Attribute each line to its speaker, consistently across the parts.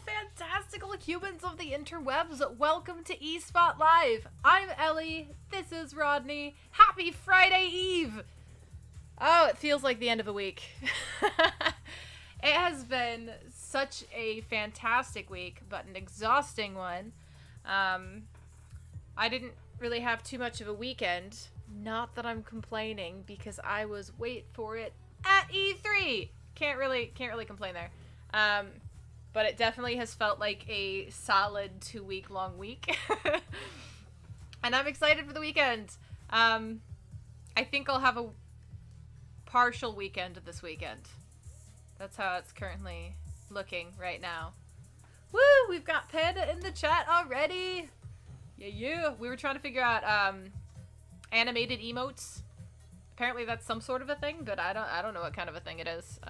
Speaker 1: fantastical humans of the interwebs. Welcome to eSpot Live. I'm Ellie. This is Rodney. Happy Friday Eve. Oh, it feels like the end of a week. It has been such a fantastic week, but an exhausting one. I didn't really have too much of a weekend. Not that I'm complaining, because I was, wait for it, at E3. Can't really complain there. But it definitely has felt like a solid 2-week long week. And I'm excited for the weekend. I think I'll have a partial weekend this weekend. That's how it's currently looking right now. Woo! We've got Panda in the chat already. Yeah. We were trying to figure out animated emotes. Apparently that's some sort of a thing, but I don't know what kind of a thing it is.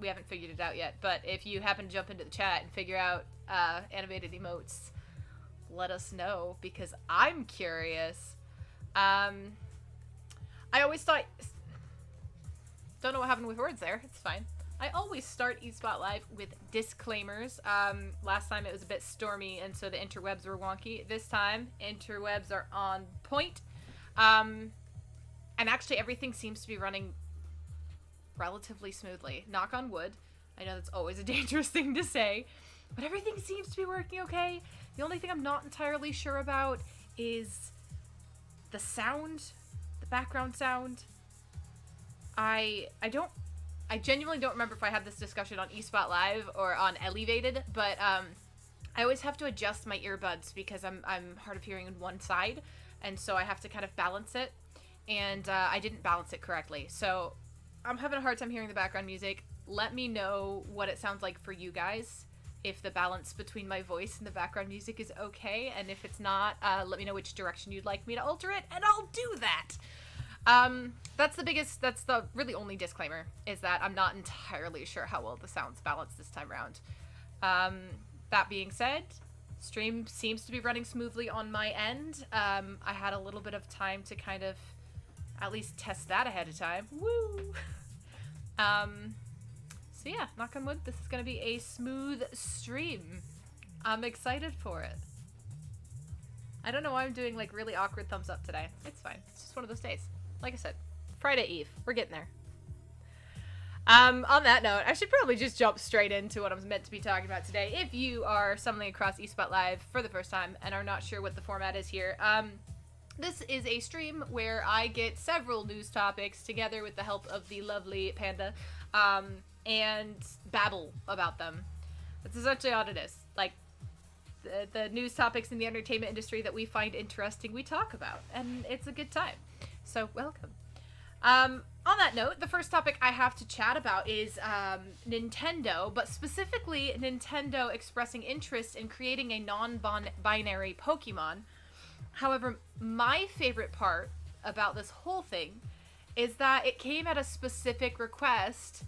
Speaker 1: We haven't figured it out yet, but if you happen to jump into the chat and figure out animated emotes, let us know, because I'm curious. I always thought... Don't know what happened with words there. It's fine. I always start eSpot Live with disclaimers. Last time it was a bit stormy, and so the interwebs were wonky. This time, interwebs are on point. And actually, everything seems to be running relatively smoothly. Knock on wood. I know that's always a dangerous thing to say, but everything seems to be working okay. The only thing I'm not entirely sure about is the sound, the background sound. I genuinely don't remember if I had this discussion on eSpot Live or on Elevated, but I always have to adjust my earbuds because I'm hard of hearing on one side, and so I have to kind of balance it, and I didn't balance it correctly, so I'm having a hard time hearing the background music. Let me know what it sounds like for you guys, if the balance between my voice and the background music is okay, and if it's not, let me know which direction you'd like me to alter it, and I'll do that. That's the really only disclaimer, is that I'm not entirely sure how well the sound's balanced this time around. That being said, stream seems to be running smoothly on my end. I had a little bit of time to kind of at least test that ahead of time. Woo! So yeah, knock on wood, this is gonna be a smooth stream. I'm excited for it. I don't know why I'm doing like really awkward thumbs up today. It's fine. It's just one of those days. Like I said, Friday Eve. We're getting there. On that note, I should probably just jump straight into what I'm meant to be talking about today. If you are stumbling across eSpot Live for the first time and are not sure what the format is here, this is a stream where I get several news topics together with the help of the lovely Panda, and babble about them. That's essentially all it is. Like, the news topics in the entertainment industry that we find interesting, we talk about, and it's a good time. So, welcome. On that note, the first topic I have to chat about is Nintendo, but specifically Nintendo expressing interest in creating a non-binary Pokemon. However, my favorite part about this whole thing is that it came at a specific request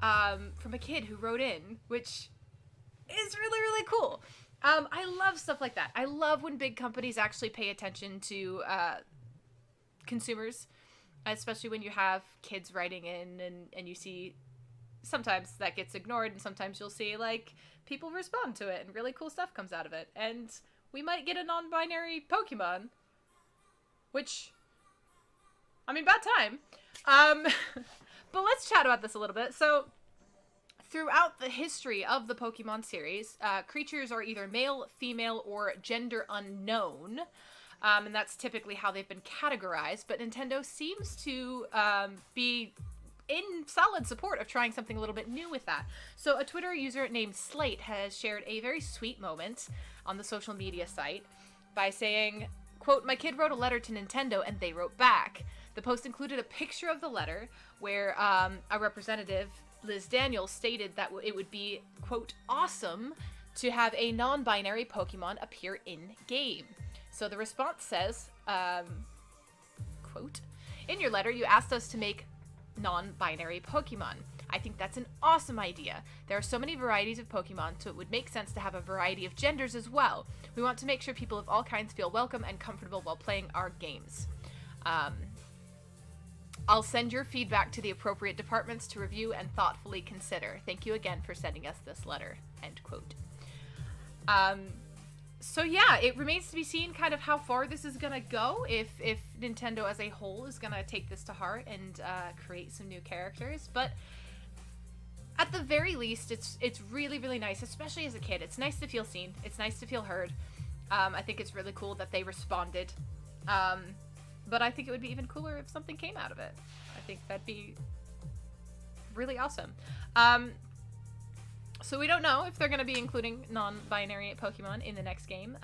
Speaker 1: from a kid who wrote in, which is really, really cool. I love stuff like that. I love when big companies actually pay attention to consumers, especially when you have kids writing in and you see sometimes that gets ignored, and sometimes you'll see like people respond to it and really cool stuff comes out of it, and we might get a non-binary Pokemon, which, I mean, about time. But let's chat about this a little bit. So throughout the history of the Pokemon series, creatures are either male, female, or gender unknown. And that's typically how they've been categorized, but Nintendo seems to be in solid support of trying something a little bit new with that. So a Twitter user named Slate has shared a very sweet moment on the social media site by saying, quote, "My kid wrote a letter to Nintendo and they wrote back." The post included a picture of the letter where a representative, Liz Daniels, stated that it would be, quote, "awesome to have a non-binary Pokemon appear in-game." So the response says, quote, "In your letter, you asked us to make non-binary Pokemon. I think that's an awesome idea. There are so many varieties of Pokemon, so it would make sense to have a variety of genders as well. We want to make sure people of all kinds feel welcome and comfortable while playing our games." I'll send your feedback to the appropriate departments to review and thoughtfully consider. Thank you again for sending us this letter. End quote. So yeah, it remains to be seen kind of how far this is gonna go, if Nintendo as a whole is gonna take this to heart and create some new characters. But at the very least, it's really, really nice, especially as a kid. It's nice to feel seen. It's nice to feel heard. I think it's really cool that they responded. But I think it would be even cooler if something came out of it. I think that'd be really awesome. So we don't know if they're going to be including non-binary Pokemon in the next game.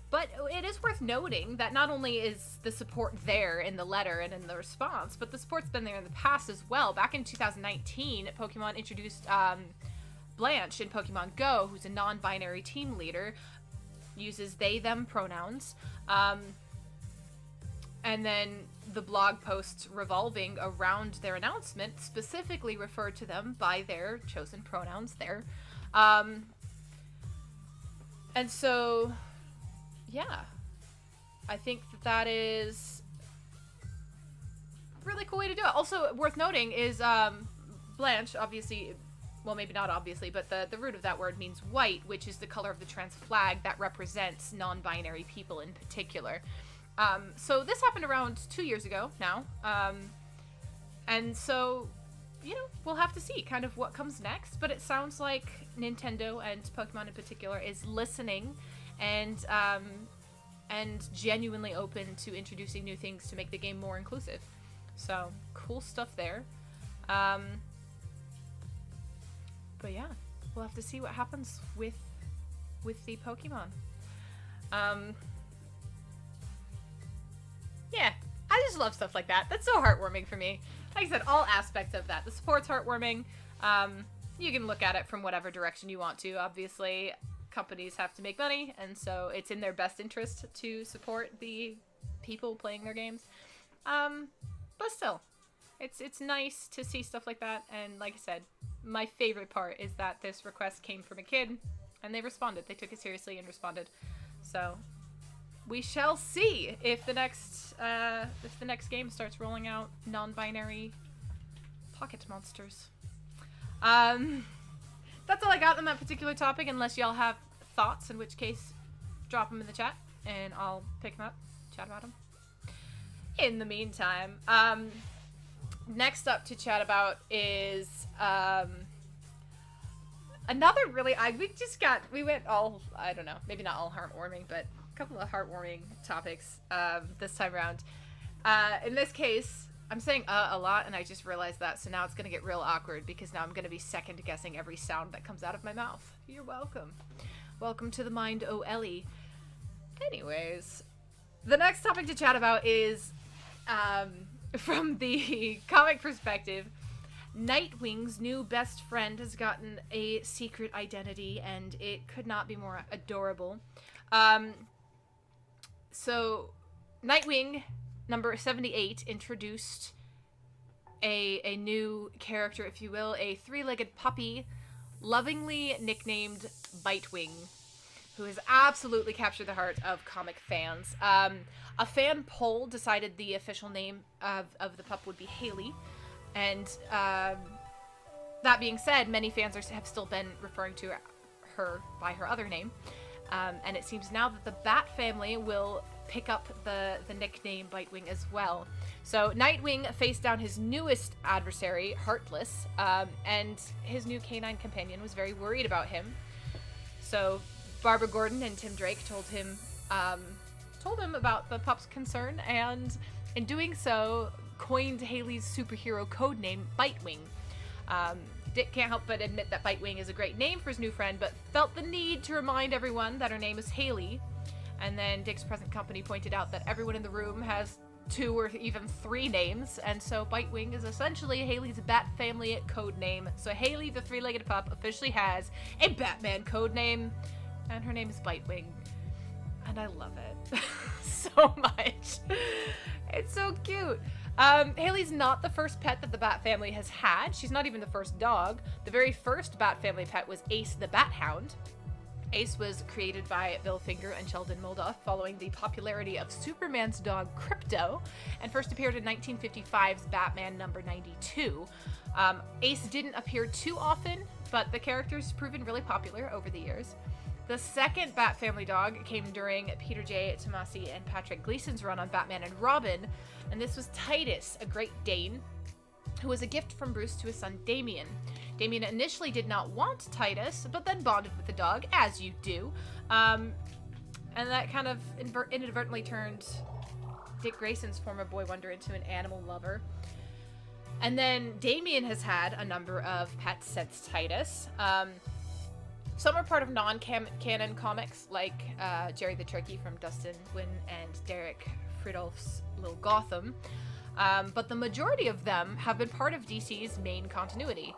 Speaker 1: But it is worth noting that not only is the support there in the letter and in the response, but the support's been there in the past as well. Back in 2019, Pokemon introduced Blanche in Pokemon Go, who's a non-binary team leader, uses they, them pronouns. And then the blog posts revolving around their announcement specifically refer to them by their chosen pronouns there. And so, yeah, I think that is a really cool way to do it. Also worth noting is Blanche, obviously, well, maybe not obviously, but the root of that word means white, which is the color of the trans flag that represents non-binary people in particular. So this happened around 2 years ago now. And so, you know, we'll have to see kind of what comes next, but it sounds like Nintendo and Pokemon in particular is listening and genuinely open to introducing new things to make the game more inclusive. So cool stuff there. But yeah, we'll have to see what happens with the Pokemon. Yeah, I just love stuff like that. That's so heartwarming for me. Like I said, all aspects of that. The support's heartwarming. You can look at it from whatever direction you want to. Obviously, companies have to make money, and so it's in their best interest to support the people playing their games. But still, it's nice to see stuff like that. And like I said, my favorite part is that this request came from a kid, and they responded. They took it seriously and responded. So we shall see if the next game starts rolling out non-binary pocket monsters. That's all I got on that particular topic, unless y'all have thoughts, in which case drop them in the chat and I'll pick them up, chat about them. In the meantime, next up to chat about is another really, we went all, I don't know, maybe not all heartwarming, but a couple of heartwarming topics this time around. In this case, I'm saying a lot, and I just realized that, so now it's going to get real awkward, because now I'm going to be second guessing every sound that comes out of my mouth. You're welcome. Welcome to the mind, oh Ellie. Anyways, the next topic to chat about is, from the comic perspective, Nightwing's new best friend has gotten a secret identity, and it could not be more adorable. So, Nightwing, number 78, introduced a new character, if you will, a three-legged puppy, lovingly nicknamed Bitewing, who has absolutely captured the heart of comic fans. A fan poll decided the official name of the pup would be Haley, and that being said, many fans have still been referring to her by her other name. And it seems now that the Bat family will pick up the nickname Bitewing as well. So Nightwing faced down his newest adversary, Heartless, and his new canine companion was very worried about him. So Barbara Gordon and Tim Drake told him about the pup's concern, and in doing so, coined Haley's superhero codename Bitewing. Dick can't help but admit that Bitewing is a great name for his new friend, but felt the need to remind everyone that her name is Haley. And then Dick's present company pointed out that everyone in the room has 2 or even 3 names, and so Bitewing is essentially Haley's Bat family code name. So Haley, the three-legged pup, officially has a Batman code name, and her name is Bitewing. And I love it so much. It's so cute. Haley's not the first pet that the Bat family has had. She's not even the first dog. The very first Bat family pet was Ace the Bat Hound. Ace was created by Bill Finger and Sheldon Moldoff following the popularity of Superman's dog Krypto, and first appeared in 1955's Batman number 92. Ace didn't appear too often, but the character's proven really popular over the years. The second Bat Family dog came during Peter J. Tomasi and Patrick Gleason's run on Batman and Robin, and this was Titus, a Great Dane, who was a gift from Bruce to his son Damian. Damian initially did not want Titus, but then bonded with the dog, as you do. And that kind of inadvertently turned Dick Grayson's former boy wonder into an animal lover. And then Damian has had a number of pets since Titus. Some are part of non-canon comics, like Jerry the Turkey from Dustin Nguyen and Derek Fridolf's Little Gotham. But the majority of them have been part of DC's main continuity.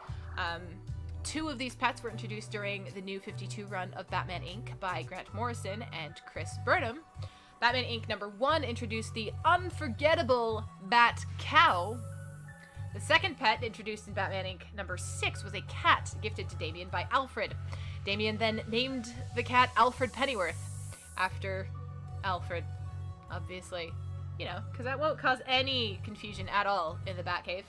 Speaker 1: Two of these pets were introduced during the New 52 run of Batman Inc. by Grant Morrison and Chris Burnham. Batman Inc. number 1 introduced the unforgettable Bat Cow. The second pet introduced in Batman Inc. number 6 was a cat gifted to Damian by Alfred. Damian then named the cat Alfred Pennyworth after Alfred, obviously. You know, because that won't cause any confusion at all in the Batcave.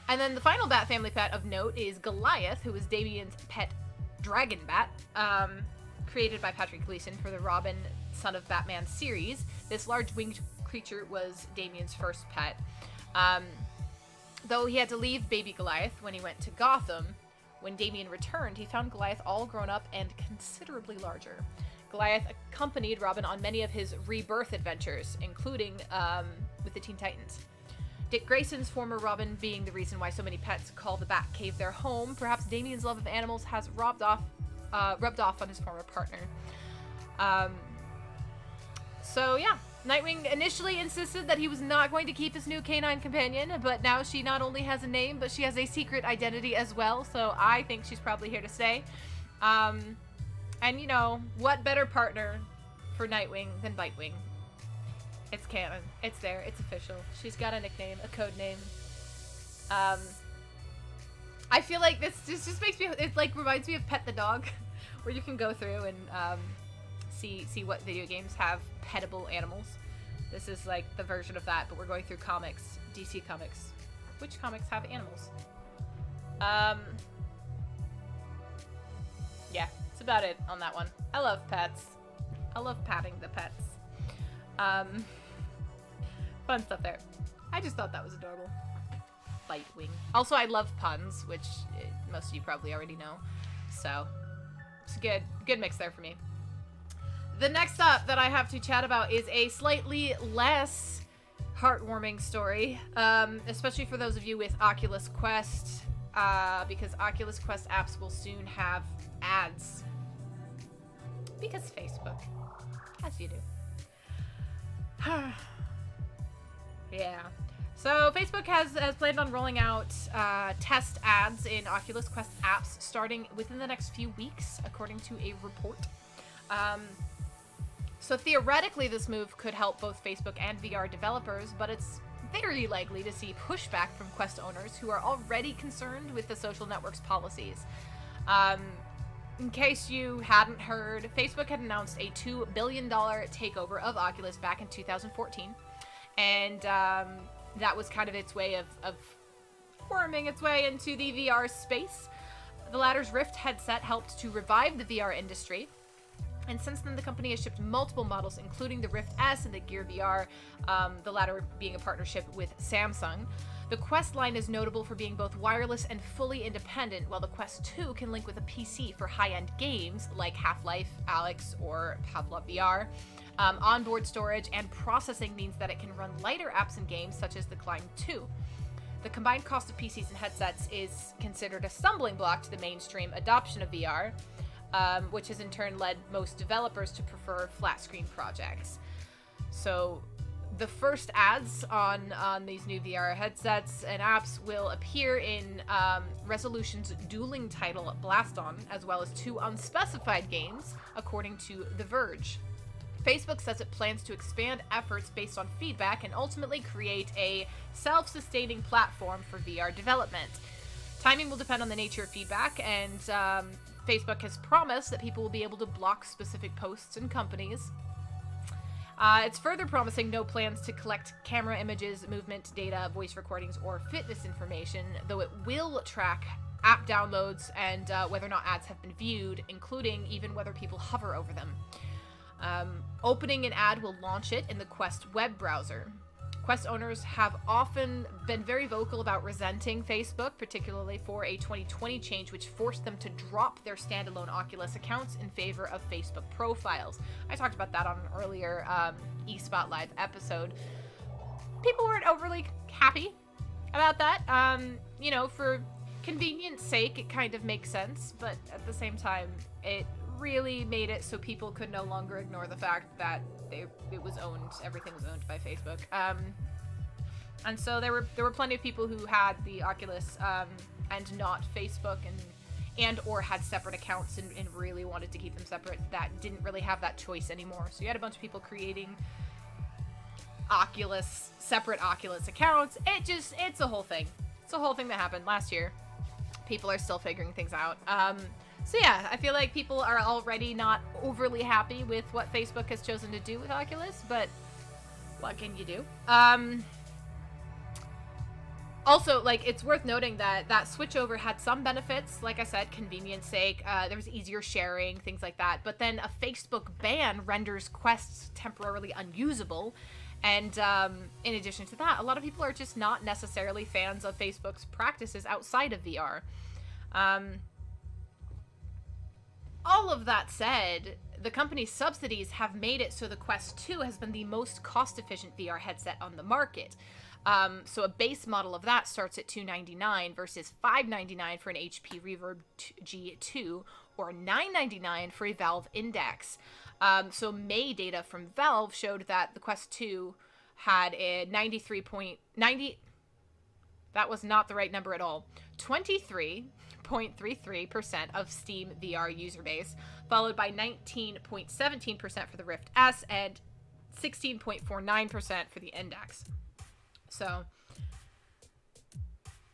Speaker 1: And then the final Bat family pet of note is Goliath, who was Damian's pet dragon bat, created by Patrick Gleason for the Robin, Son of Batman series. This large winged creature was Damian's first pet. Though he had to leave baby Goliath when he went to Gotham, when Damian returned, he found Goliath all grown up and considerably larger. Goliath accompanied Robin on many of his rebirth adventures, including with the Teen Titans. Dick Grayson's former Robin being the reason why so many pets call the Batcave their home, perhaps Damian's love of animals has rubbed off on his former partner. So yeah, Nightwing initially insisted that he was not going to keep his new canine companion, but now she not only has a name, but she has a secret identity as well, so I think she's probably here to stay. And you know, what better partner for Nightwing than Bitewing? It's canon. It's there. It's official. She's got a nickname, a code name. I feel like this just makes me, it like reminds me of Pet the Dog, where you can go through and see what video games have petable animals. This is like the version of that, but we're going through comics, DC comics. Which comics have animals? Yeah. That's about it on that one. I love pets. I love patting the pets. Fun stuff there. I just thought that was adorable. Bitewing. Also, I love puns, which most of you probably already know. So, it's a good mix there for me. The next up that I have to chat about is a slightly less heartwarming story, especially for those of you with Oculus Quest, because Oculus Quest apps will soon have ads. Because Facebook. As you do. Yeah. So Facebook has planned on rolling out test ads in Oculus Quest apps starting within the next few weeks, according to a report. So theoretically, this move could help both Facebook and VR developers, but it's very likely to see pushback from Quest owners who are already concerned with the social network's policies. In case you hadn't heard, Facebook had announced a $2 billion takeover of Oculus back in 2014. And that was kind of its way of worming its way into the VR space. The latter's Rift headset helped to revive the VR industry. And since then, the company has shipped multiple models, including the Rift S and the Gear VR, the latter being a partnership with Samsung. The Quest line is notable for being both wireless and fully independent, while the Quest 2 can link with a PC for high-end games like Half-Life, Alyx, or Pavlov VR. Onboard storage and processing means that it can run lighter apps and games such as the Climb 2. The combined cost of PCs and headsets is considered a stumbling block to the mainstream adoption of VR, which has in turn led most developers to prefer flat-screen projects. So the first ads on these new VR headsets and apps will appear in Resolution's dueling title Blaston, as well as 2 unspecified games, according to The Verge. Facebook says it plans to expand efforts based on feedback and ultimately create a self-sustaining platform for VR development. Timing will depend on the nature of feedback, and Facebook has promised that people will be able to block specific posts and companies. It's further promising no plans to collect camera images, movement data, voice recordings, or fitness information, though it will track app downloads and whether or not ads have been viewed, including even whether people hover over them. Opening an ad will launch it in the Quest web browser. Quest owners have often been very vocal about resenting Facebook, particularly for a 2020 change which forced them to drop their standalone Oculus accounts in favor of Facebook profiles. I talked about that on an earlier eSpot Live episode. People weren't overly happy about that. For convenience sake, it kind of makes sense, but at the same time, it really made it so people could no longer ignore the fact that everything was owned by Facebook. And so there were plenty of people who had the Oculus and not Facebook and or had separate accounts and really wanted to keep them separate that didn't really have that choice anymore. So you had a bunch of people creating separate Oculus accounts. It's a whole thing. It's a whole thing that happened last year. People are still figuring things out. So yeah, I feel like people are already not overly happy with what Facebook has chosen to do with Oculus, but what can you do? Also, it's worth noting that switchover had some benefits, like I said, convenience sake, there was easier sharing, things like that, but then a Facebook ban renders Quests temporarily unusable, and in addition to that, a lot of people are just not necessarily fans of Facebook's practices outside of VR. All of that said, the company's subsidies have made it so the Quest 2 has been the most cost-efficient VR headset on the market. So a base model of that starts at $299 versus $599 for an HP Reverb G2 or $999 for a Valve Index. So May data from Valve showed that the Quest 2 had a 93.90... That was not the right number at all. 23.33% of Steam VR user base, followed by 19.17% for the Rift S and 16.49% for the Index. So,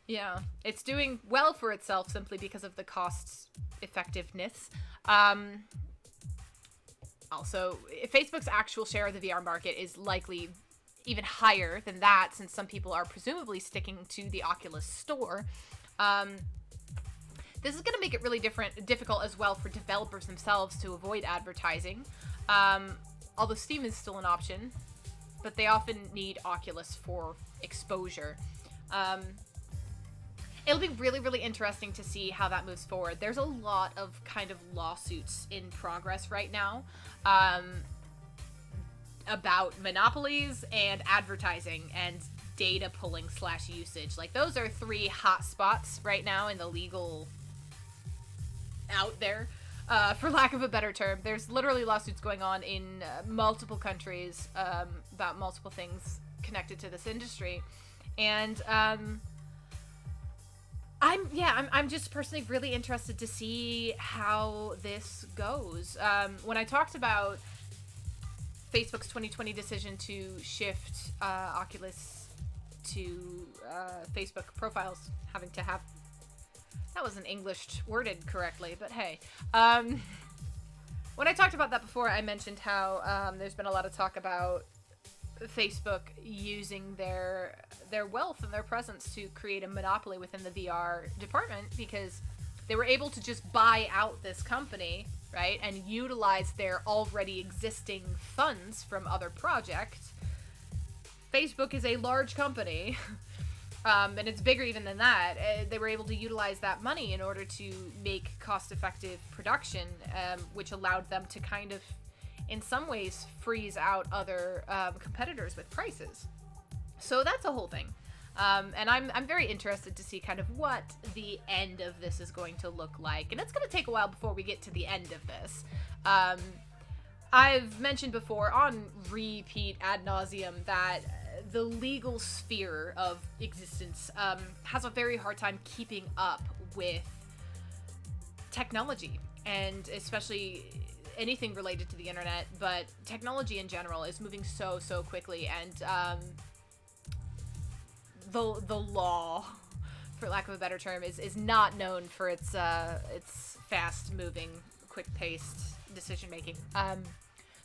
Speaker 1: yeah, it's doing well for itself simply because of the cost effectiveness. Also, Facebook's actual share of the VR market is likely even higher than that, since some people are presumably sticking to the Oculus store. This is going to make it really difficult as well for developers themselves to avoid advertising. Although Steam is still an option, but they often need Oculus for exposure. It'll be really, really interesting to see how that moves forward. There's a lot of kind of lawsuits in progress right now about monopolies and advertising and data pulling / usage. Those are three hot spots right now in the legal out there, for lack of a better term. There's literally lawsuits going on in multiple countries about multiple things connected to this industry, and I'm just personally really interested to see how this goes. When I talked about Facebook's 2020 decision to shift Oculus to Facebook profiles having to have... That wasn't English worded correctly, but hey. When I talked about that before, I mentioned how there's been a lot of talk about Facebook using their wealth and their presence to create a monopoly within the VR department, because they were able to just buy out this company, right, and utilize their already existing funds from other projects. Facebook is a large company, and it's bigger even than that. They were able to utilize that money in order to make cost-effective production, which allowed them to kind of, in some ways, freeze out other competitors with prices. So that's a whole thing. And I'm very interested to see kind of what the end of this is going to look like. And it's going to take a while before we get to the end of this. I've mentioned before on repeat ad nauseum that the legal sphere of existence has a very hard time keeping up with technology, and especially anything related to the internet, but technology in general is moving so quickly, and the law for lack of a better term, is not known for its fast-moving, quick-paced decision-making.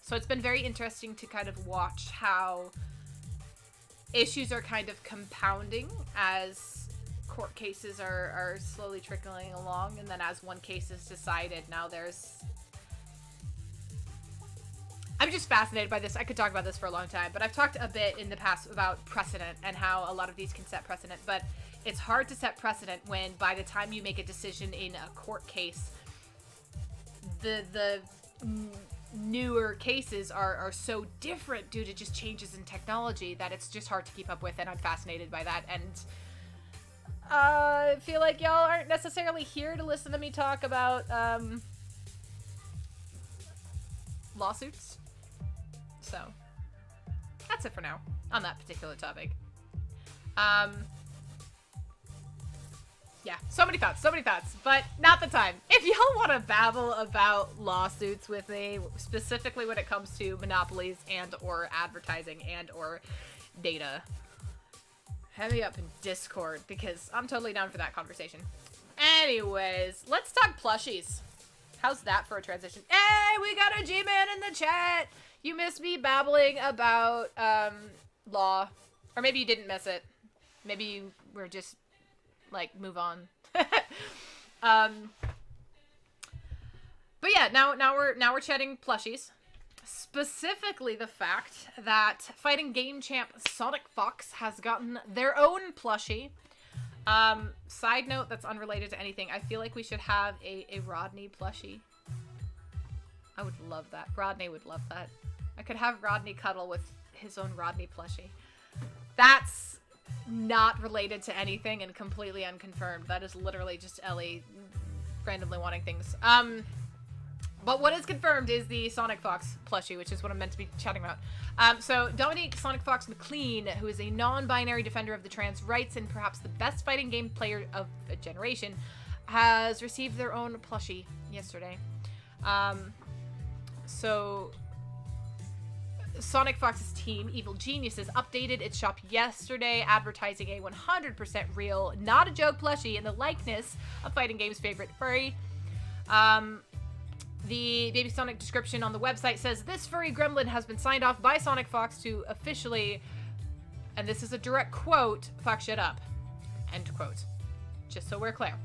Speaker 1: So it's been very interesting to kind of watch how issues are kind of compounding as court cases are slowly trickling along, and then as one case is decided, now there's... I'm just fascinated by this. I could talk about this for a long time, but I've talked a bit in the past about precedent and how a lot of these can set precedent, but it's hard to set precedent when by the time you make a decision in a court case, the newer cases are so different due to just changes in technology that it's just hard to keep up with, and I'm fascinated by that. And I feel like y'all aren't necessarily here to listen to me talk about lawsuits. So that's it for now on that particular topic. Yeah, so many thoughts, but not the time. If y'all want to babble about lawsuits with me, specifically when it comes to monopolies and or advertising and or data, hit me up in Discord, because I'm totally down for that conversation. Anyways, let's talk plushies. How's that for a transition? Hey, we got a G-Man in the chat! You missed me babbling about law. Or maybe you didn't miss it. Maybe you were just... like, move on. But yeah, now we're chatting plushies. Specifically the fact that fighting game champ Sonic Fox has gotten their own plushie. Side note that's unrelated to anything. I feel like we should have a Rodney plushie. I would love that. Rodney would love that. I could have Rodney cuddle with his own Rodney plushie. That's not related to anything and completely unconfirmed. That is literally just Ellie randomly wanting things. But what is confirmed is the Sonic Fox plushie, which is what I'm meant to be chatting about. So Dominique Sonic Fox McLean, who is a non-binary defender of the trans rights and perhaps the best fighting game player of a generation, has received their own plushie yesterday. So Sonic Fox's team, Evil Geniuses, updated its shop yesterday, advertising a 100% real, not a joke plushie in the likeness of fighting game's favorite furry. The Baby Sonic description on the website says, "This furry gremlin has been signed off by Sonic Fox to officially," and this is a direct quote, "fuck shit up." End quote. Just so we're clear.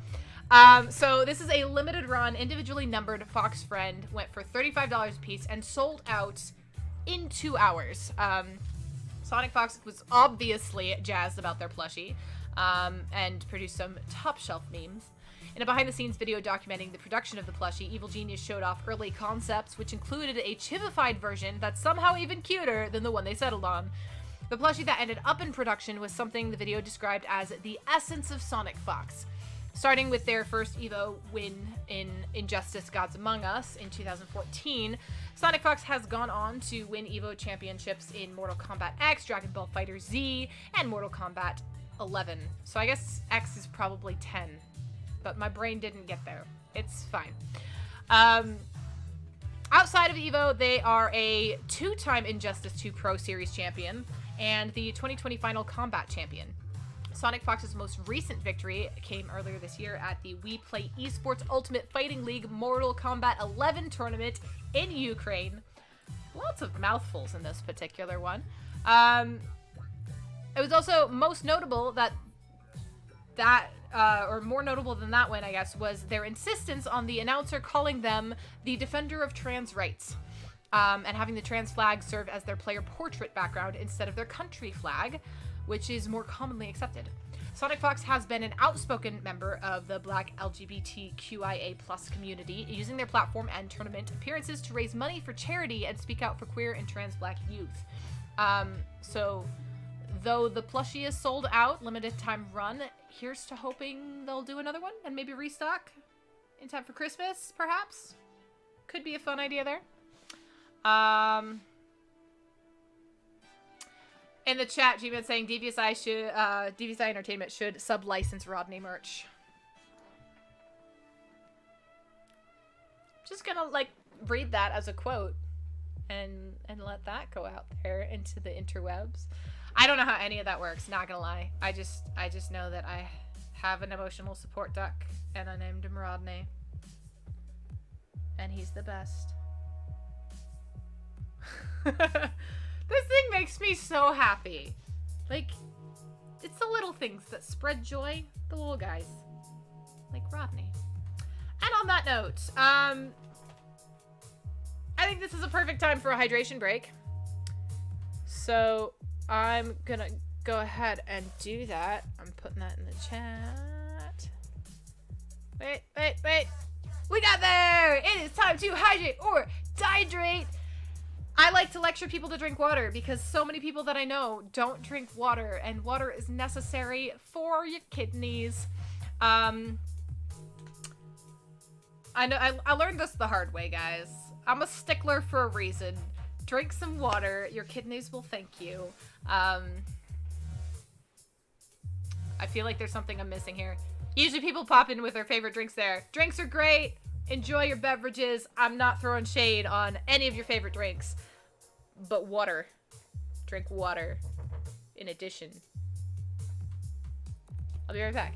Speaker 1: So this is a limited run, individually numbered Fox friend, went for $35 a piece and sold out in 2 hours. Sonic Fox was obviously jazzed about their plushie, and produced some top shelf memes. In a behind-the-scenes video documenting the production of the plushie, Evil Genius showed off early concepts, which included a chibified version that's somehow even cuter than the one they settled on. The plushie that ended up in production was something the video described as the essence of Sonic Fox. Starting with their first EVO win in Injustice Gods Among Us in 2014, Sonic Fox has gone on to win EVO championships in Mortal Kombat X, Dragon Ball FighterZ, and Mortal Kombat 11. So I guess X is probably 10. But my brain didn't get there. It's fine. Outside of EVO, they are a 2-time Injustice 2 Pro Series champion and the 2020 Final Combat champion. Sonic Fox's most recent victory came earlier this year at the We Play Esports Ultimate Fighting League Mortal Kombat 11 tournament in Ukraine. Lots of mouthfuls in this particular one. It was also most notable or more notable than that one, I guess, was their insistence on the announcer calling them the defender of trans rights, and having the trans flag serve as their player portrait background instead of their country flag, which is more commonly accepted. Sonic Fox has been an outspoken member of the Black LGBTQIA+ community, using their platform and tournament appearances to raise money for charity and speak out for queer and trans Black youth. So though the plushie is sold out, limited time run, here's to hoping they'll do another one and maybe restock in time for Christmas, perhaps. Could be a fun idea there. In the chat, G-Man saying DVSI Entertainment should sub-license Rodney merch. Just gonna, like, read that as a quote and let that go out there into the interwebs. I don't know how any of that works, not gonna lie. I just know that I have an emotional support duck, and I named him Rodney. And he's the best. This thing makes me so happy. Like, it's the little things that spread joy. The little guys. Like Rodney. And on that note, I think this is a perfect time for a hydration break. So, I'm gonna go ahead and do that. I'm putting that in the chat. Wait. We got there! It is time to hydrate or dehydrate. I like to lecture people to drink water because so many people that I know don't drink water, and water is necessary for your kidneys. I know I learned this the hard way, guys. I'm a stickler for a reason. Drink some water. Your kidneys will thank you. I feel like there's something I'm missing here. Usually people pop in with their favorite drinks there. Drinks are great. Enjoy your beverages. I'm not throwing shade on any of your favorite drinks. But water. Drink water. In addition. I'll be right back.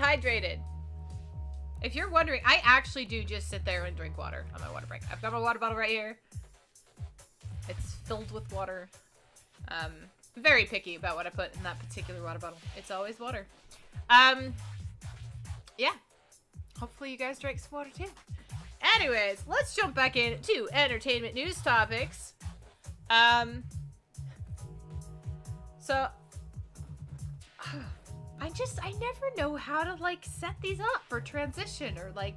Speaker 1: Hydrated. If you're wondering, I actually do just sit there and drink water on my water break. I've got my water bottle right here. It's filled with water. Very picky about what I put in that particular water bottle. It's always water. Yeah. Hopefully you guys drink some water too. Anyways, let's jump back into entertainment news topics. So I never know how to, like, set these up for transition, or, like,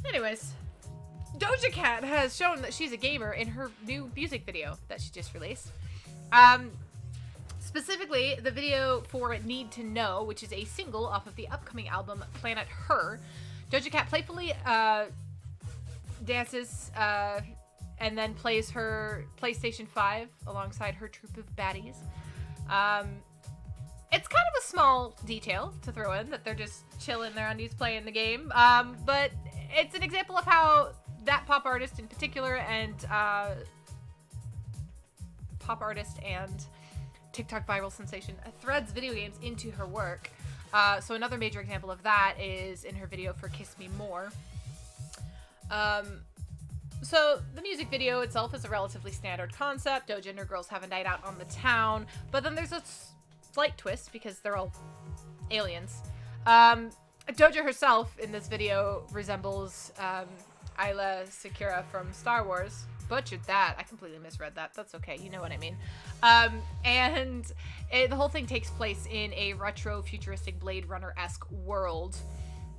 Speaker 1: anyways, Doja Cat has shown that she's a gamer in her new music video that she just released. Specifically, the video for Need to Know, which is a single off of the upcoming album Planet Her. Doja Cat playfully, dances, and then plays her PlayStation 5 alongside her troupe of baddies. It's kind of a small detail to throw in, that they're just chilling their undies playing the game. But it's an example of how that pop artist in particular, and TikTok viral sensation threads video games into her work. So another major example of that is in her video for Kiss Me More. So the music video itself is a relatively standard concept. Doja and her girls have a night out on the town, but then there's a slight twist because they're all aliens. Doja herself in this video resembles Ayla Secura from Star Wars. Butchered that. I completely misread that. That's okay. You know what I mean. And the whole thing takes place in a retro futuristic Blade Runner-esque world.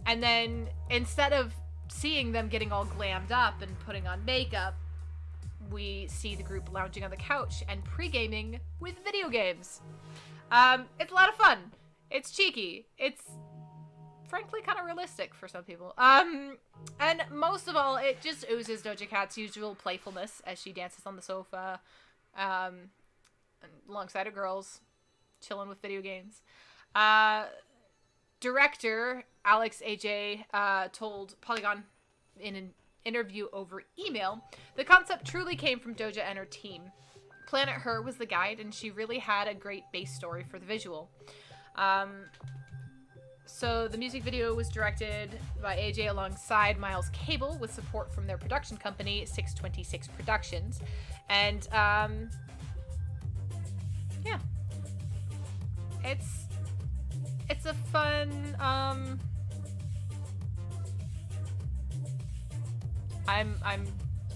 Speaker 1: And then instead of seeing them getting all glammed up and putting on makeup, we see the group lounging on the couch and pre-gaming with video games. It's a lot of fun. It's cheeky. It's frankly kind of realistic for some people. And most of all, it just oozes Doja Cat's usual playfulness as she dances on the sofa, alongside her girls, chilling with video games. Director Alex AJ told Polygon in an interview over email, the concept truly came from Doja and her team. Planet Her was the guide, and she really had a great base story for the visual. So the music video was directed by AJ alongside Miles Cable with support from their production company, 626 Productions. And, yeah. It's a fun, I'm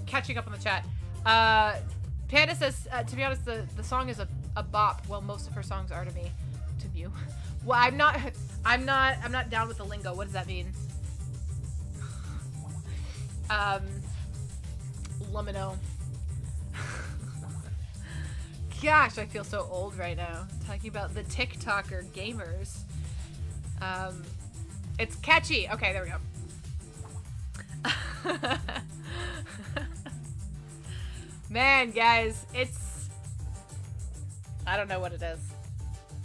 Speaker 1: catching up on the chat. Panda says, to be honest, the song is a bop. Well, most of her songs are to me. To you. Well, I'm not down with the lingo. What does that mean? Lumino. Gosh, I feel so old right now. Talking about the TikToker gamers. It's catchy. Okay, there we go. Man, guys, I don't know what it is.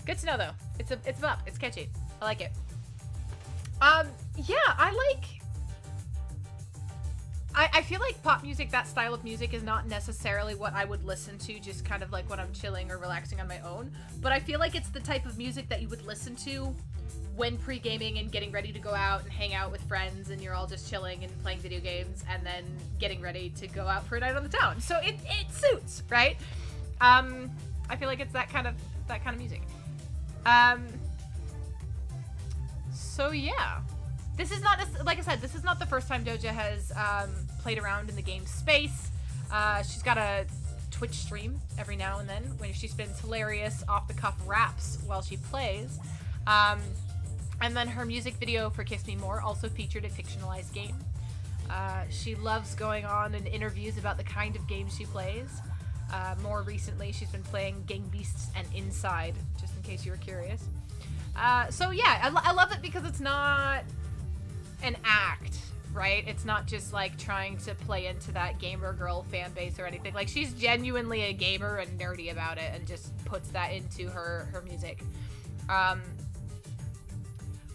Speaker 1: Good to know, though. It's up. It's catchy. I like it. Yeah, I feel like pop music, that style of music, is not necessarily what I would listen to just kind of like when I'm chilling or relaxing on my own. But I feel like it's the type of music that you would listen to when pre-gaming and getting ready to go out and hang out with friends, and you're all just chilling and playing video games and then getting ready to go out for a night on the town. So it suits, right? I feel like it's that kind of music. So yeah, this is not, like I said, this is not the first time Doja has played around in the game space. She's got a Twitch stream every now and then when she spins hilarious off-the-cuff raps while she plays. And then her music video for Kiss Me More also featured a fictionalized game. She loves going on in interviews about the kind of games she plays. More recently, she's been playing Gang Beasts and Inside, just in case you were curious. So yeah, I love it because it's not an act, right? It's not just like trying to play into that gamer girl fan base or anything. Like, she's genuinely a gamer and nerdy about it and just puts that into her music.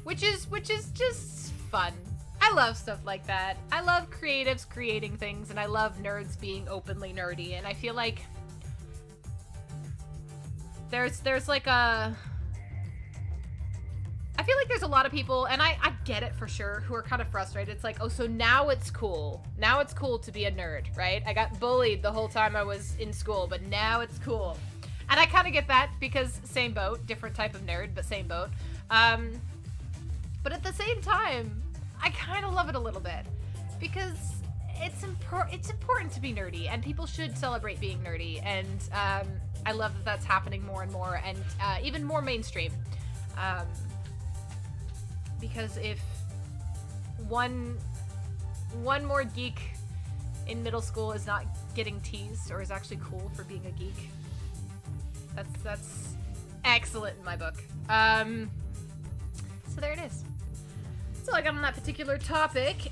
Speaker 1: Which is just fun. I love stuff like that. I love creatives creating things, and I love nerds being openly nerdy, and I feel like there's like a... I feel like there's a lot of people, and I get it for sure, who are kind of frustrated. It's like, oh, so now it's cool. Now it's cool to be a nerd, right? I got bullied the whole time I was in school, but now it's cool. And I kind of get that, because same boat, different type of nerd, but same boat. But at the same time, I kind of love it a little bit, because it's important to be nerdy, and people should celebrate being nerdy, and I love that that's happening more and more, and even more mainstream. Because if one more geek in middle school is not getting teased or is actually cool for being a geek, that's excellent in my book. So there it is. That's all I got on that particular topic.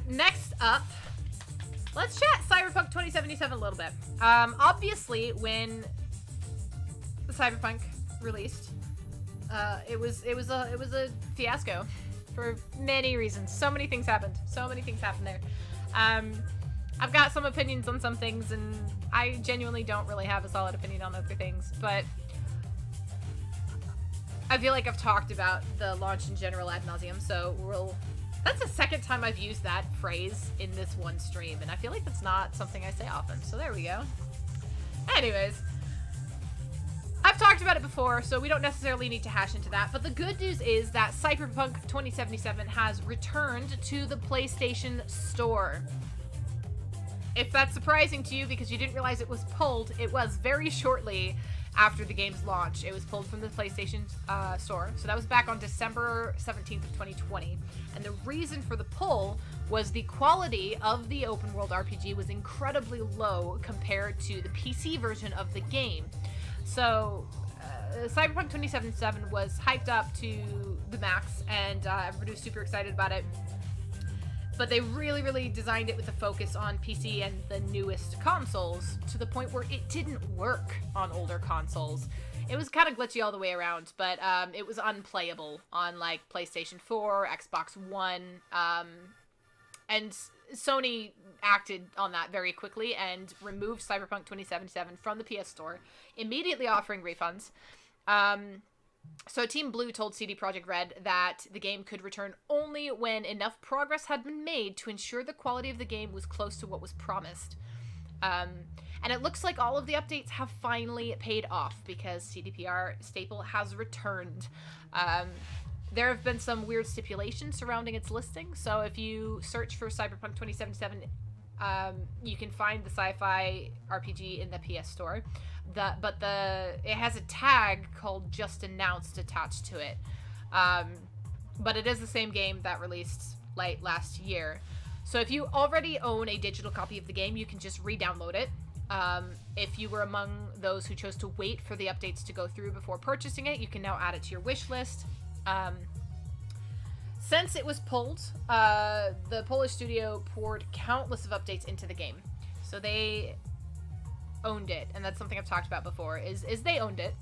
Speaker 1: Next up, let's chat Cyberpunk 2077 a little bit. Obviously, when Cyberpunk released, it was a fiasco for many reasons. So many things happened. So many things happened there. I've got some opinions on some things, and I genuinely don't really have a solid opinion on other things, but I feel like I've talked about the launch in general ad nauseum, so That's the second time I've used that phrase in this one stream, and I feel like that's not something I say often, so there we go. Anyways, I've talked about it before, so we don't necessarily need to hash into that, but the good news is that Cyberpunk 2077 has returned to the PlayStation Store. If that's surprising to you because you didn't realize it was pulled, it was very shortly after the game's launch. It was pulled from the PlayStation Store. So that was back on December 17th of 2020. And the reason for the pull was the quality of the open world RPG was incredibly low compared to the PC version of the game. So Cyberpunk 2077 was hyped up to the max, and everybody was super excited about it. But they really, really designed it with a focus on PC and the newest consoles, to the point where it didn't work on older consoles. It was kind of glitchy all the way around, but it was unplayable on, like, PlayStation 4, Xbox One, and Sony acted on that very quickly and removed Cyberpunk 2077 from the PS Store, immediately offering refunds. So Team Blue told CD Projekt Red that the game could return only when enough progress had been made to ensure the quality of the game was close to what was promised. And it looks like all of the updates have finally paid off, because CDPR staple has returned. There have been some weird stipulations surrounding its listing, so if you search for Cyberpunk 2077, you can find the sci-fi RPG in the PS Store. It has a tag called Just Announced attached to it. But it is the same game that released late last year. So if you already own a digital copy of the game, you can just re-download it. If you were among those who chose to wait for the updates to go through before purchasing it, you can now add it to your wish list. Since it was pulled, the Polish studio poured countless of updates into the game. So they owned it, and that's something I've talked about before, is they owned it.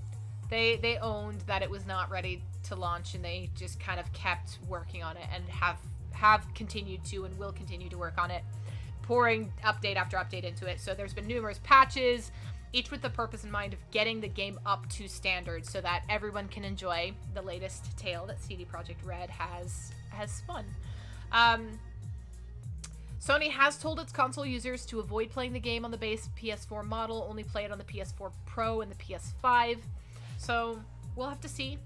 Speaker 1: They owned that it was not ready to launch, and they just kind of kept working on it, and have continued to and will continue to work on it, pouring update after update into it. So there's been numerous patches, each with the purpose in mind of getting the game up to standard so that everyone can enjoy the latest tale that CD Projekt Red has spun. Sony has told its console users to avoid playing the game on the base PS4 model, only play it on the PS4 Pro and the PS5. So we'll have to see.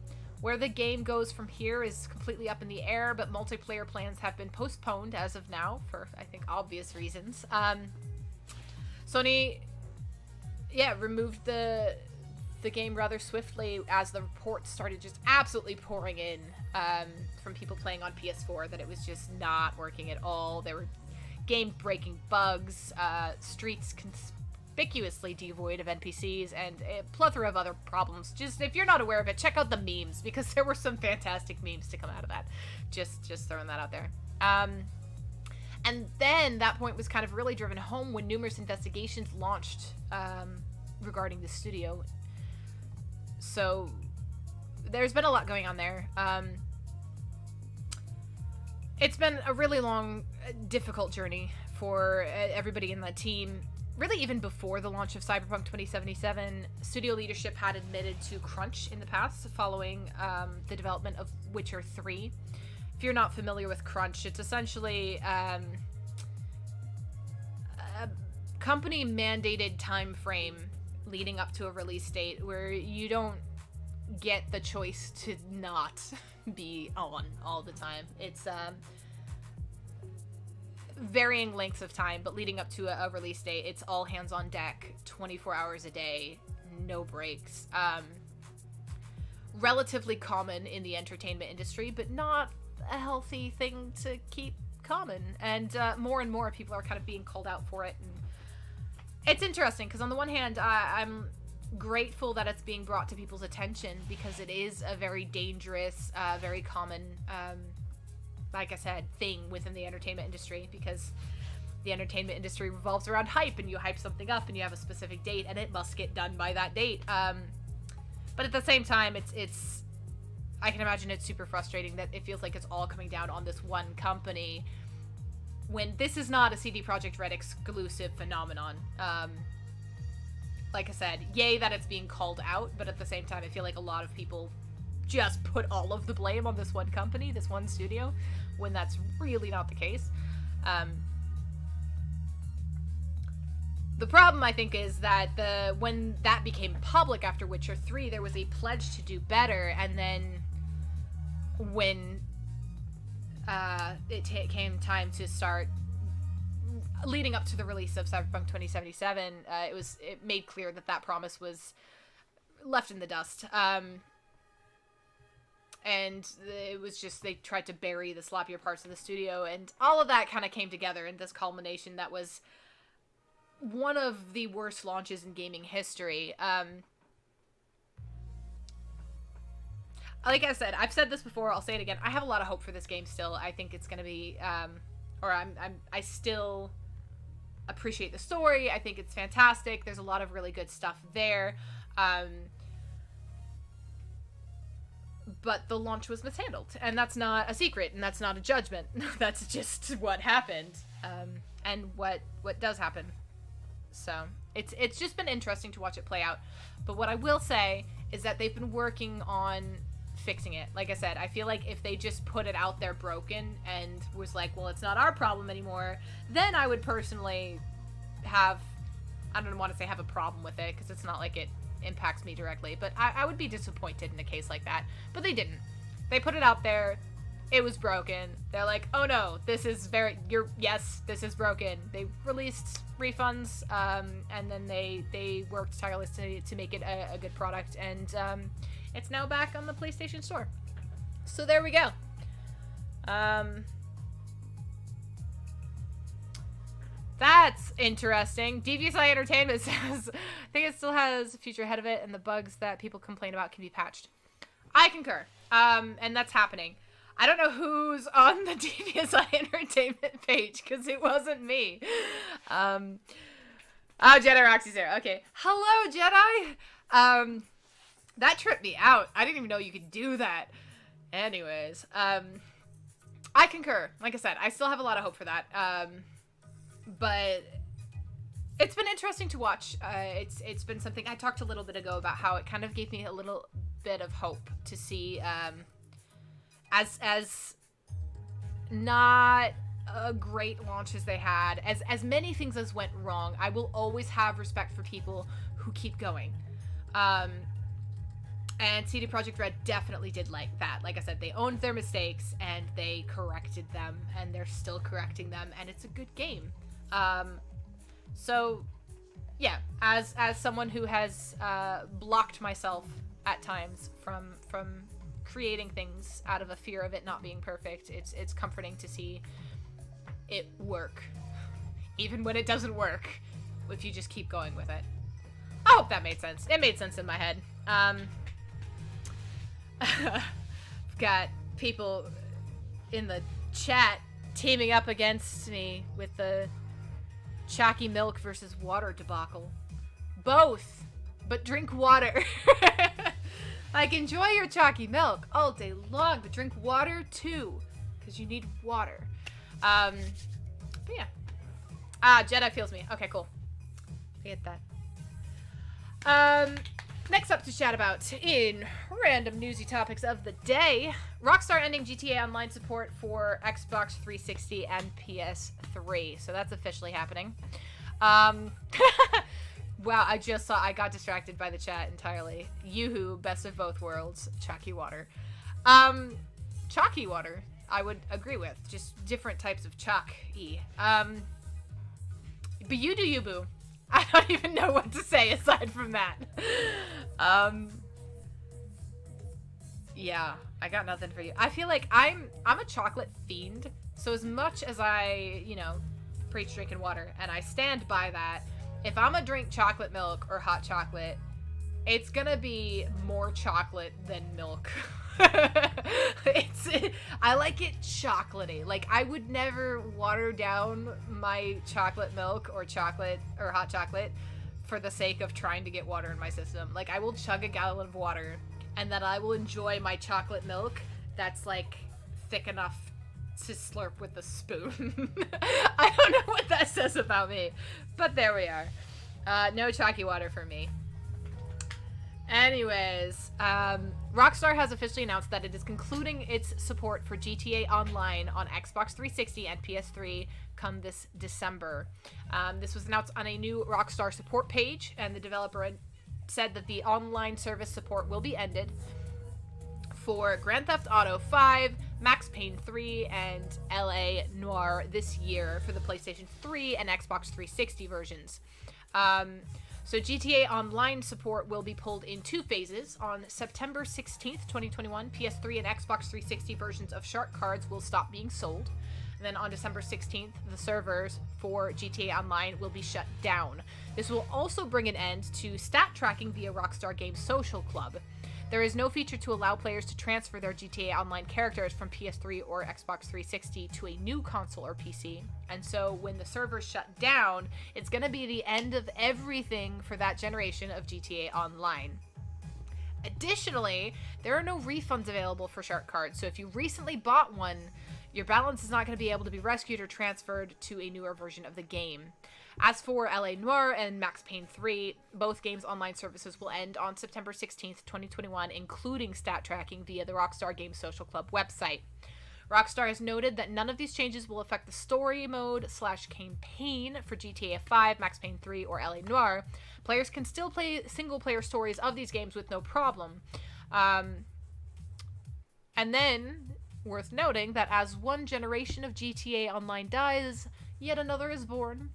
Speaker 1: Where the game goes from here is completely up in the air, but multiplayer plans have been postponed as of now for, I think, obvious reasons. Sony, removed the game rather swiftly as the reports started just absolutely pouring in from people playing on PS4 that it was just not working at all. There were game-breaking bugs, streets conspicuously devoid of NPCs, and a plethora of other problems. Just, if you're not aware of it, check out the memes, because there were some fantastic memes to come out of that. Just throwing that out there. And then that point was kind of really driven home when numerous investigations launched regarding the studio. So there's been a lot going on there. It's been a really long, difficult journey for everybody in the team. Really, even before the launch of Cyberpunk 2077, studio leadership had admitted to crunch in the past following the development of Witcher 3. If you're not familiar with crunch, it's essentially a company-mandated time frame leading up to a release date where you don't get the choice to not be on all the time. It's varying lengths of time, but leading up to a release date, it's all hands on deck, 24 hours a day, no breaks. Relatively common in the entertainment industry, but not a healthy thing to keep common. And more and more people are kind of being called out for it. And it's interesting, because on the one hand, I'm grateful that it's being brought to people's attention, because it is a very dangerous, very common, like I said, thing within the entertainment industry, because the entertainment industry revolves around hype, and you hype something up and you have a specific date and it must get done by that date. But at the same time, it's I can imagine it's super frustrating that it feels like it's all coming down on this one company when this is not a CD Projekt Red exclusive phenomenon. Like I said, yay that it's being called out, but at the same time, I feel like a lot of people just put all of the blame on this one company, this one studio, when that's really not the case. The problem, I think, is that when that became public after Witcher 3, there was a pledge to do better, and then when it came time to start leading up to the release of Cyberpunk 2077, it made clear that promise was left in the dust. And it was just, they tried to bury the sloppier parts of the studio, and all of that kind of came together in this culmination that was one of the worst launches in gaming history. Like I said, I've said this before, I'll say it again, I have a lot of hope for this game still. I think it's gonna be, I still appreciate the story. I think it's fantastic. There's a lot of really good stuff there. But the launch was mishandled, and that's not a secret, and that's not a judgment. That's just what happened, and what does happen. So it's just been interesting to watch it play out. But what I will say is that they've been working on fixing it. Like I said, I feel like if they just put it out there broken and was like, well, it's not our problem anymore, then I would personally have, I don't want to say have a problem with it, because it's not like it impacts me directly, but I would be disappointed in a case like that. But they didn't. They put it out there. It was broken. They're like, oh no, this is yes, this is broken. They released refunds, and then they worked tirelessly to make it a good product, and it's now back on the PlayStation Store. So there we go. That's interesting. Devious Eye Entertainment says, I think it still has a future ahead of it, and the bugs that people complain about can be patched. I concur. And that's happening. I don't know who's on the Devious Eye Entertainment page, because it wasn't me. Oh, Jedi Roxy's there. Okay. Hello, Jedi! That tripped me out. I didn't even know you could do that. Anyways, I concur. Like I said, I still have a lot of hope for that. But it's been interesting to watch. It's been something I talked a little bit ago about how it kind of gave me a little bit of hope to see, as not a great launch as they had, as many things as went wrong. I will always have respect for people who keep going. And CD Projekt Red definitely did like that. Like I said, they owned their mistakes and they corrected them, and they're still correcting them, and it's a good game. So yeah, as someone who has blocked myself at times from creating things out of a fear of it not being perfect, it's comforting to see it work, even when it doesn't work, if you just keep going with it. I hope that made sense. It made sense in my head. I've got people in the chat teaming up against me with the chalky milk versus water debacle. Both, but drink water. Like, enjoy your chalky milk all day long, but drink water too, because you need water. But yeah. Jedi feels me. Okay, cool. Forget that. Next up to chat about in random newsy topics of the day, Rockstar ending GTA Online support for Xbox 360 and PS3. So that's officially happening. Wow, I got distracted by the chat entirely. Yoo-hoo, best of both worlds, chalky water. Chalky water, I would agree with. Just different types of chalk-y. But you do you, boo. I don't even know what to say aside from that. Yeah, I got nothing for you. I feel like I'm a chocolate fiend, so as much as I, preach drinking water, and I stand by that, if I'm gonna drink chocolate milk or hot chocolate, it's gonna be more chocolate than milk. I like it chocolatey. Like, I would never water down my chocolate milk or hot chocolate for the sake of trying to get water in my system. Like, I will chug a gallon of water, and then I will enjoy my chocolate milk that's, like, thick enough to slurp with a spoon. I don't know what that says about me, but there we are. No chalky water for me. Anyways, Rockstar has officially announced that it is concluding its support for GTA Online on Xbox 360 and PS3 come this December. This was announced on a new Rockstar support page, and the developer said that the online service support will be ended for Grand Theft Auto 5, Max Payne 3, and LA Noire this year for the PlayStation 3 and Xbox 360 versions. So GTA Online support will be pulled in two phases. On September 16th, 2021, PS3 and Xbox 360 versions of Shark Cards will stop being sold. And then on December 16th, the servers for GTA Online will be shut down. This will also bring an end to stat tracking via Rockstar Games Social Club. There is no feature to allow players to transfer their GTA Online characters from PS3 or Xbox 360 to a new console or PC. And so when the servers shut down, it's going to be the end of everything for that generation of GTA Online. Additionally, there are no refunds available for Shark Cards, so if you recently bought one, your balance is not going to be able to be rescued or transferred to a newer version of the game. As for LA Noire and Max Payne 3, both games' online services will end on September 16th, 2021, including stat tracking via the Rockstar Games Social Club website. Rockstar has noted that none of these changes will affect the story mode / campaign for GTA 5, Max Payne 3, or LA Noire. Players can still play single-player stories of these games with no problem. And then, worth noting that as one generation of GTA Online dies, yet another is born.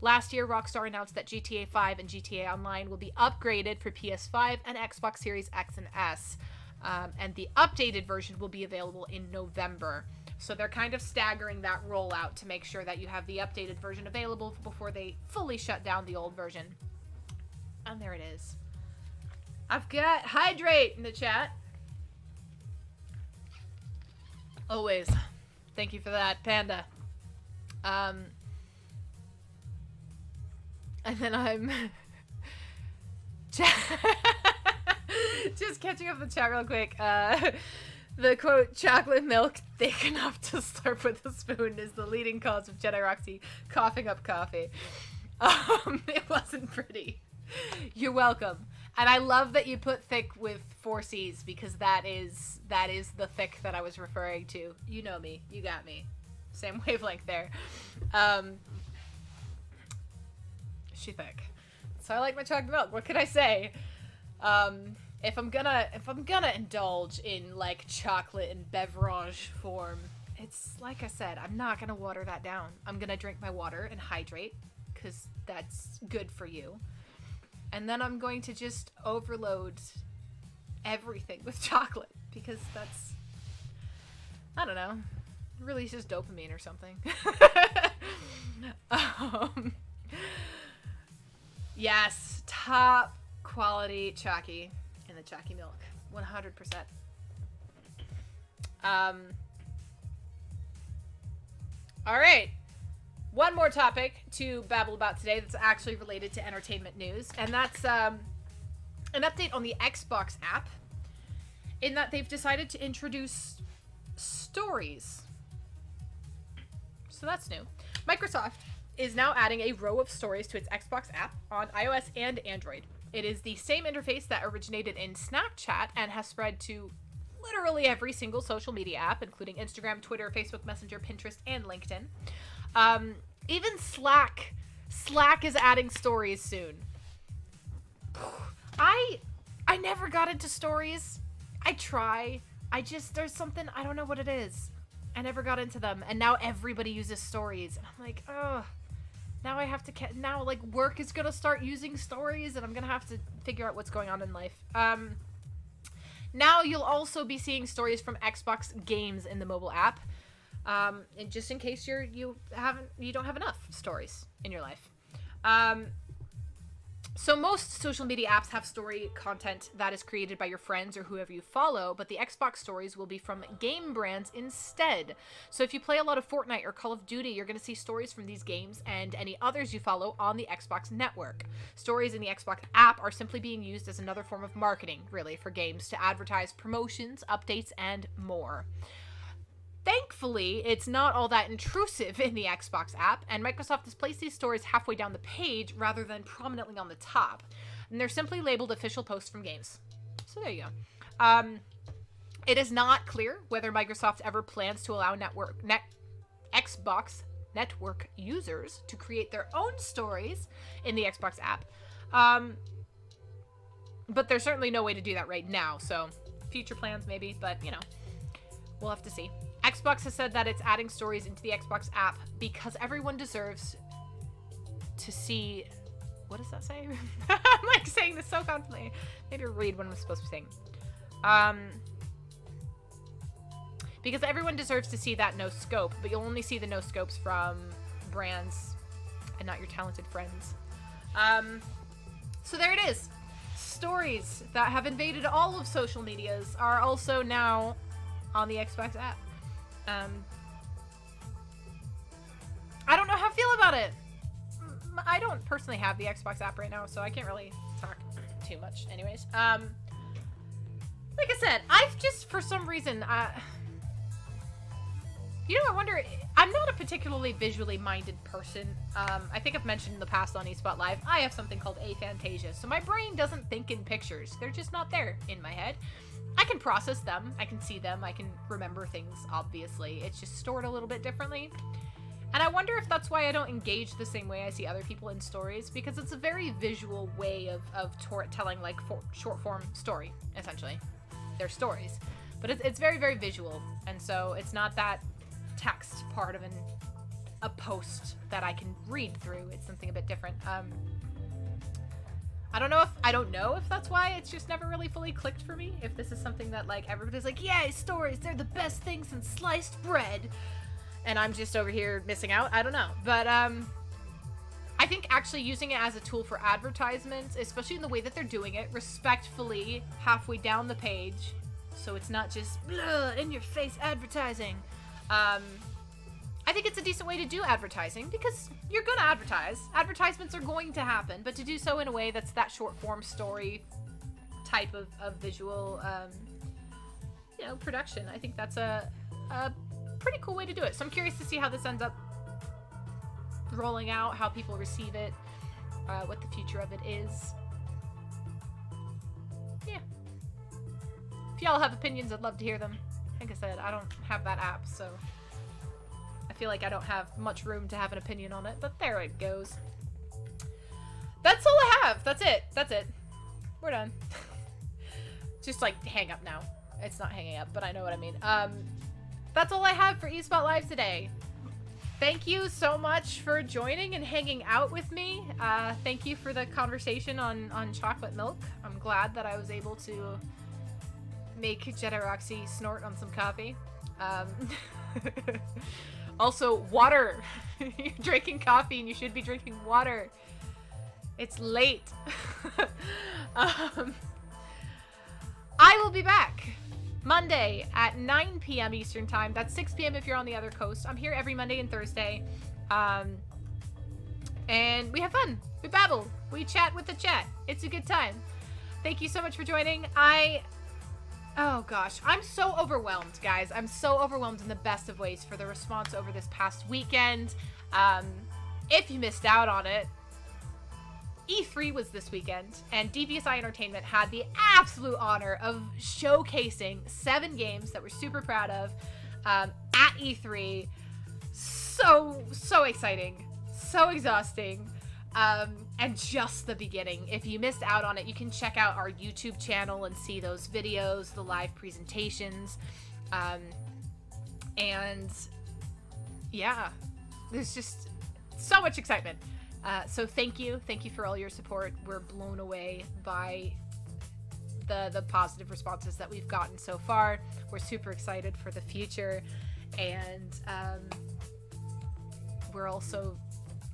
Speaker 1: Last year, Rockstar announced that GTA 5 and GTA Online will be upgraded for PS5 and Xbox Series X and S. And the updated version will be available in November. So they're kind of staggering that rollout to make sure that you have the updated version available before they fully shut down the old version. And there it is. I've got Hydrate in the chat. Always. Thank you for that, Panda. And then I'm just catching up the chat real quick. The quote, chocolate milk thick enough to slurp with a spoon is the leading cause of Jedi Roxy coughing up coffee. It wasn't pretty. You're welcome. And I love that you put thick with 4 C's because that is the thick that I was referring to. You know me. You got me. Same wavelength there. She thick. So I like my chocolate milk. What can I say? If I'm gonna indulge in like chocolate in beverage form, it's like I said, I'm not gonna water that down. I'm gonna drink my water and hydrate because that's good for you. And then I'm going to just overload everything with chocolate because that's, I don't know, releases dopamine or something. Yes, top quality Chalky in the Chalky milk, 100%. All right, one more topic to babble about today that's actually related to entertainment news, and that's an update on the Xbox app, in that they've decided to introduce stories. So that's new. Microsoft is now adding a row of stories to its Xbox app on iOS and Android. It is the same interface that originated in Snapchat and has spread to literally every single social media app, including Instagram, Twitter, Facebook Messenger, Pinterest, and LinkedIn. Even Slack is adding stories soon. I never got into stories. I try. There's something, I don't know what it is. I never got into them, and now everybody uses stories. And I'm like, ugh. Now I have to, now like work is gonna start using stories, and I'm gonna have to figure out what's going on in life. Now you'll also be seeing stories from Xbox games in the mobile app, and just in case you don't have enough stories in your life. So most social media apps have story content that is created by your friends or whoever you follow, but the Xbox stories will be from game brands instead. So if you play a lot of Fortnite or Call of Duty, you're going to see stories from these games and any others you follow on the Xbox network. Stories in the Xbox app are simply being used as another form of marketing, really, for games to advertise promotions, updates, and more. Thankfully, it's not all that intrusive in the Xbox app, and Microsoft has placed these stories halfway down the page rather than prominently on the top. and they're simply labeled official posts from games. So there you go. It is not clear whether Microsoft ever plans to allow Xbox Network users to create their own stories in the Xbox app. But there's certainly no way to do that right now, so future plans maybe, but you know, we'll have to see. Xbox has said that it's adding stories into the Xbox app because everyone deserves to see... What does that say? I'm like saying this so confidently. Maybe read what I'm supposed to be saying. Because everyone deserves to see that no scope, but you'll only see the no scopes from brands and not your talented friends. So there it is. Stories that have invaded all of social medias are also now on the Xbox app. I don't know how I feel about it. I don't personally have the Xbox app right now, so I can't really talk too much. Anyways, like I said, I've just, for some reason, you know, I wonder, I'm not a particularly visually minded person. I think I've mentioned in the past on eSpot Live, I have something called aphantasia, so my brain doesn't think in pictures. They're just not there in my head. I can process them, I can see them, I can remember things, obviously. It's just stored a little bit differently. And I wonder if that's why I don't engage the same way I see other people in stories, because it's a very visual way of telling, like, short form story, essentially. They're stories. But it's very, very visual, and so it's not that text part of a post that I can read through. It's something a bit different. I don't know if that's why it's just never really fully clicked for me. If this is something that, like, everybody's like, yay, stories, they're the best thing since sliced bread. And I'm just over here missing out. I don't know. But, I think actually using it as a tool for advertisements, especially in the way that they're doing it, respectfully, halfway down the page, so it's not just blah, in your face advertising. I think it's a decent way to do advertising, because you're gonna advertise. Advertisements are going to happen, but to do so in a way that's that short form story type of visual, you know, production. I think that's a pretty cool way to do it. So I'm curious to see how this ends up rolling out, how people receive it, what the future of it is. Yeah. If y'all have opinions, I'd love to hear them. Like I said, I don't have that app, so I feel like I don't have much room to have an opinion on it, but there it goes. That's all I have. That's it. That's it. We're done. Just, like, hang up now. It's not hanging up, but I know what I mean. That's all I have for eSpot Live today. Thank you so much for joining and hanging out with me. Thank you for the conversation on chocolate milk. I'm glad that I was able to make Jedi Roxy snort on some coffee. Also, water. You're drinking coffee and you should be drinking water. It's late. I will be back Monday at 9 p.m. Eastern Time. That's 6 p.m. if you're on the other coast. I'm here every Monday and Thursday. And we have fun. We babble. We chat with the chat. It's a good time. Thank you so much for joining. Oh gosh, I'm so overwhelmed, guys. I'm so overwhelmed in the best of ways for the response over this past weekend. If you missed out on it, E3 was this weekend, and DVSI Entertainment had the absolute honor of showcasing 7 games that we're super proud of at E3. So exciting, so exhausting, and just the beginning. If you missed out on it, you can check out our YouTube channel and see those videos, the live presentations, and yeah, there's just so much excitement. So thank you for all your support. We're blown away by the positive responses that we've gotten so far. We're super excited for the future, and we're also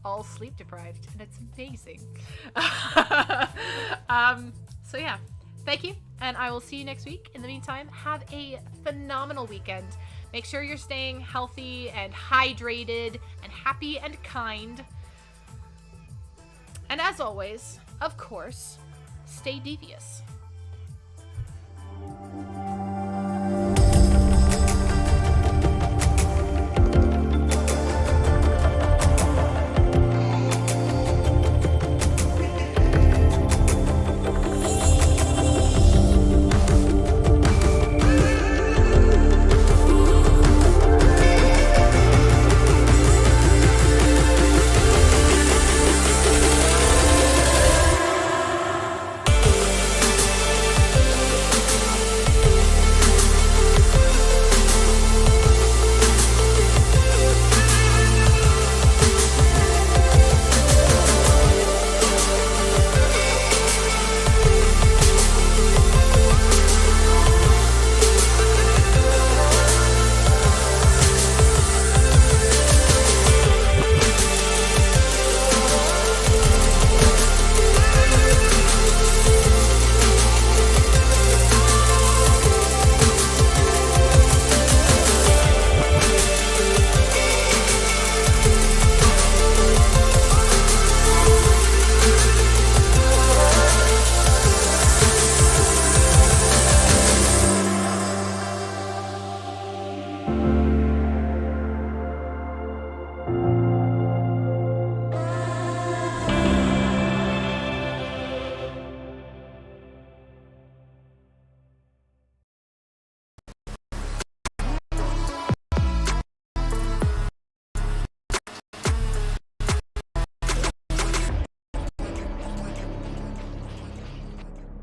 Speaker 1: all sleep deprived, and it's amazing. So yeah, thank you, and I will see you next week. In the meantime, have a phenomenal weekend. Make sure you're staying healthy and hydrated and happy and kind. And as always, of course, stay devious.